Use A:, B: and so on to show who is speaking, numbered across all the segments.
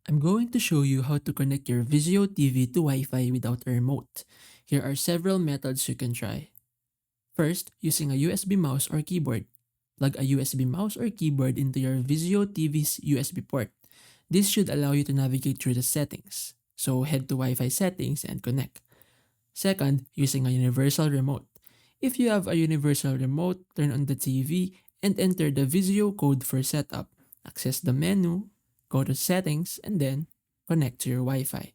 A: I'm going to show you how to connect your Vizio TV to Wi-Fi without a remote. Here are several methods you can try. First, using a USB mouse or keyboard. Plug a USB mouse or keyboard into your Vizio TV's USB port. This should allow you to navigate through the settings. So head to Wi-Fi settings and connect. Second, using a universal remote. If you have a universal remote, turn on the TV and enter the Vizio code for setup. Access the menu, go to settings, and then connect to your Wi-Fi.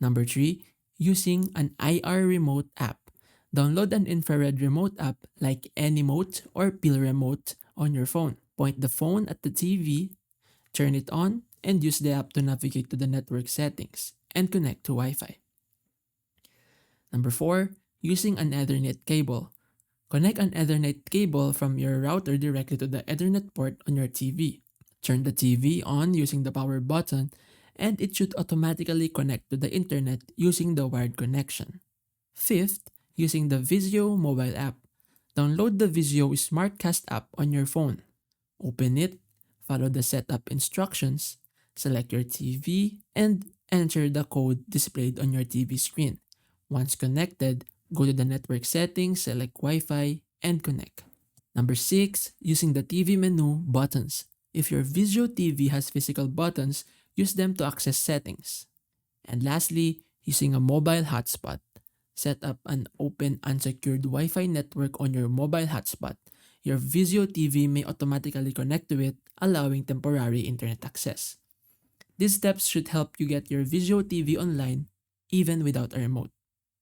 A: Number 3, using an IR remote app. Download an infrared remote app like Anymote or Peel Remote on your phone. Point the phone at the TV, turn it on, and use the app to navigate to the network settings and connect to Wi-Fi. Number 4, using an Ethernet cable. Connect an Ethernet cable from your router directly to the Ethernet port on your TV. Turn the TV on using the power button and it should automatically connect to the internet using the wired connection. Fifth, using the Vizio mobile app. Download the Vizio Smartcast app on your phone. Open it, follow the setup instructions, select your TV, and enter the code displayed on your TV screen. Once connected, go to the network settings, select Wi-Fi, and connect. Number 6, using the TV menu buttons. If your Vizio TV has physical buttons, use them to access settings. And lastly, using a mobile hotspot. Set up an open unsecured Wi-Fi network on your mobile hotspot. Your Vizio TV may automatically connect to it, allowing temporary internet access. These steps should help you get your Vizio TV online even without a remote.